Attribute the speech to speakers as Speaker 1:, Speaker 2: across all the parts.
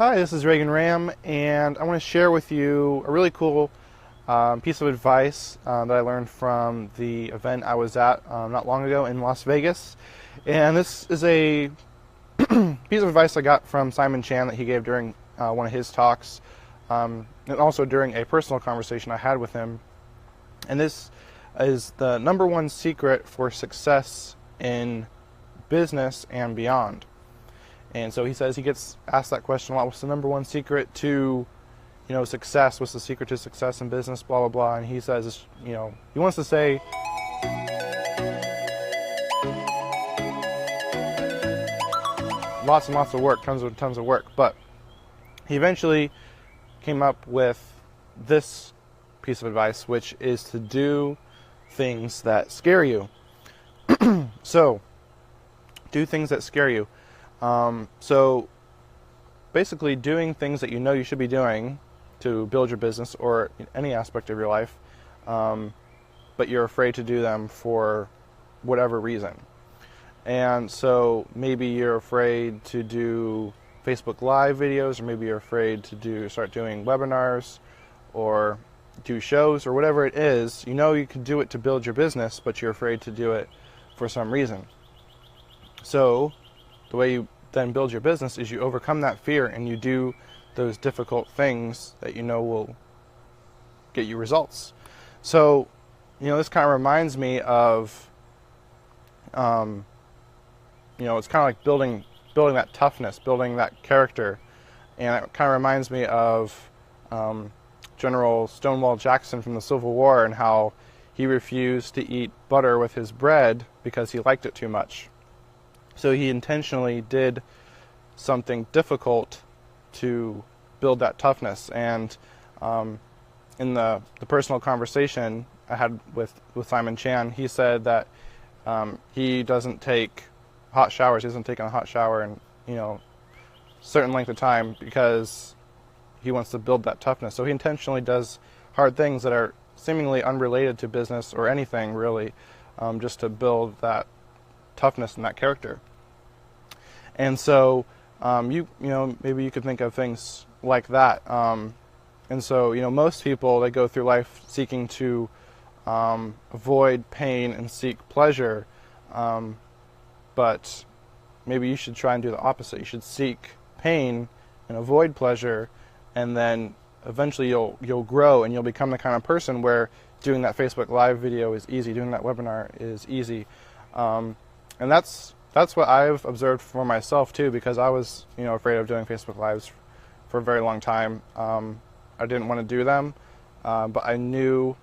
Speaker 1: Hi, this is Reagan Ram, and I want to share with you a really cool piece of advice that I learned from the event I was at not long ago in Las Vegas. And this is a piece of advice I got from Simon Chan that he gave during one of his talks, and also during a personal conversation I had with him. And this is the number one secret for success in business and beyond. And so he says he gets asked that question a lot. What's the number one secret to, success? What's the secret to success in business? Blah, blah, blah. And he says, he wants to say, lots and lots of work, tons of work. But he eventually came up with this piece of advice, which is to do things that scare you. So, do things that scare you. So basically doing things that you know you should be doing to build your business or any aspect of your life, but you're afraid to do them for whatever reason. And so maybe you're afraid to do Facebook Live videos, or maybe you're afraid to start doing webinars or do shows or whatever it is. You know you can do it to build your business, but you're afraid to do it for some reason. So the way you then build your business is you overcome that fear and you do those difficult things that you know will get you results. So, this kind of reminds me of, it's kind of like building that toughness, building that character. And it kind of reminds me of General Stonewall Jackson from the Civil War and how he refused to eat butter with his bread because he liked it too much. So he intentionally did something difficult to build that toughness. And in the personal conversation I had with Simon Chan, he said that he doesn't take hot showers. He doesn't take a hot shower in certain length of time because he wants to build that toughness. So he intentionally does hard things that are seemingly unrelated to business or anything really, just to build that toughness and that character. And so maybe you could think of things like that. And so most people, they go through life seeking to avoid pain and seek pleasure, but maybe you should try and do the opposite. You should seek pain and avoid pleasure, and then eventually you'll grow and you'll become the kind of person where doing that Facebook Live video is easy, doing that webinar is easy. And that's what I've observed for myself too, because I was, afraid of doing Facebook Lives for a very long time. I didn't want to do them, but I knew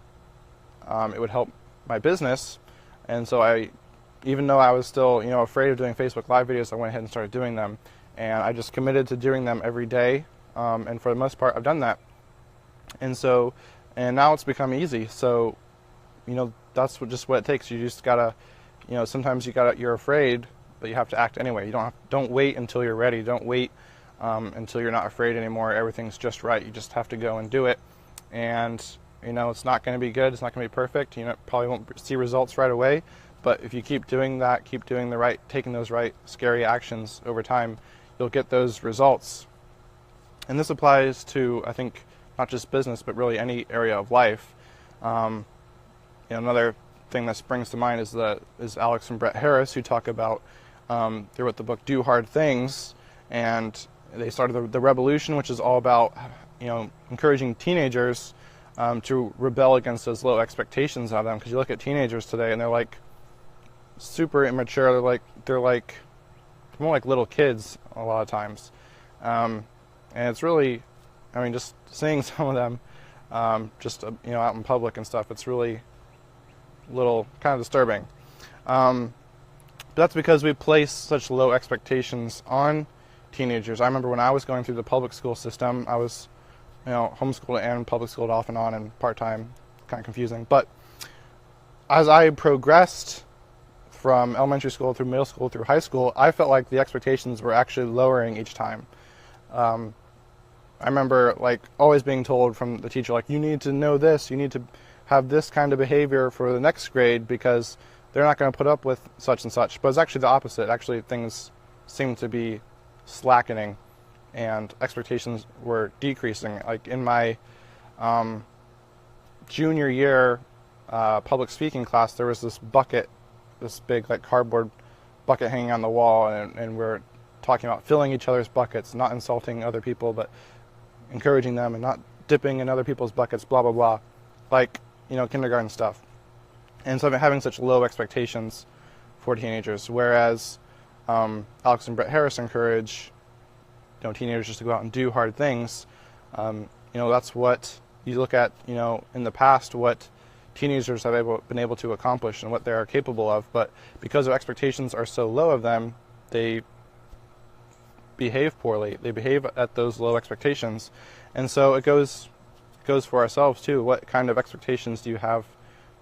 Speaker 1: it would help my business, and so even though I was still, afraid of doing Facebook Live videos, I went ahead and started doing them, and I just committed to doing them every day, and for the most part, I've done that, and now it's become easy. So, that's just what it takes. You just gotta, sometimes you're afraid, but you have to act anyway. Don't wait until you're ready. Don't wait until you're not afraid anymore. Everything's just right. You just have to go and do it. And it's not going to be good. It's not going to be perfect. Probably won't see results right away. But if you keep doing that, keep doing taking those right scary actions over time, you'll get those results. And this applies to, I think, not just business, but really any area of life. Another thing that springs to mind is Alex and Brett Harris, who talk about, they wrote the book Do Hard Things, and they started the Revolution, which is all about encouraging teenagers to rebel against those low expectations of them. Because you look at teenagers today and they're like super immature. They're more like little kids a lot of times, and it's really, just seeing some of them out in public and stuff, it's really little kind of disturbing. But that's because we place such low expectations on teenagers. I remember when I was going through the public school system, I was homeschooled and public schooled off and on and part-time, kind of confusing. But as I progressed from elementary school through middle school through high school, I felt like the expectations were actually lowering each time. I remember always being told from the teacher, you need to know this, you need to have this kind of behavior for the next grade because they're not going to put up with such and such. But it's actually the opposite. Actually, things seem to be slackening and expectations were decreasing. Like in my junior year public speaking class, there was this bucket, this big like cardboard bucket hanging on the wall, and we're talking about filling each other's buckets, not insulting other people, but encouraging them, and not dipping in other people's buckets, blah, blah, blah. Like, kindergarten stuff. And so I've been having such low expectations for teenagers, whereas Alex and Brett Harris encourage teenagers just to go out and do hard things. That's what you look at, in the past, what teenagers have been able to accomplish and what they are capable of. But because their expectations are so low of them, they behave poorly. They behave at those low expectations. And so it goes for ourselves too. What kind of expectations do you have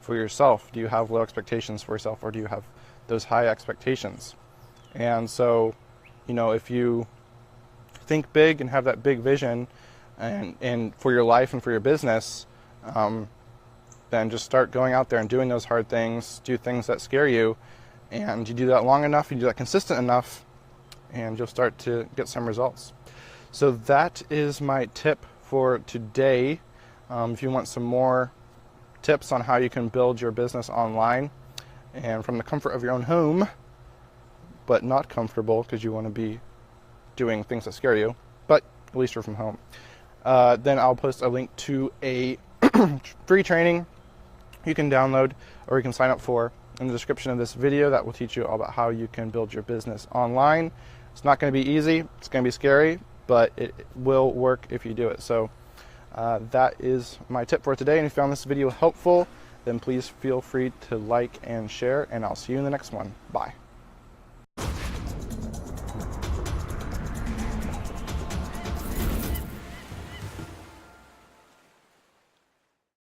Speaker 1: for yourself? Do you have low expectations for yourself, or do you have those high expectations? And so, if you think big and have that big vision and for your life and for your business, then just start going out there and doing those hard things, do things that scare you, and you do that long enough, you do that consistent enough, and you'll start to get some results. So that is my tip for today. If you want some more tips on how you can build your business online and from the comfort of your own home, but not comfortable because you want to be doing things that scare you, but at least you're from home, then I'll post a link to a free training you can download or you can sign up for in the description of this video that will teach you all about how you can build your business online. It's not going to be easy, it's going to be scary, but it will work if you do it. So that is my tip for today. And if you found this video helpful, then please feel free to like and share, and I'll see you in the next one. Bye.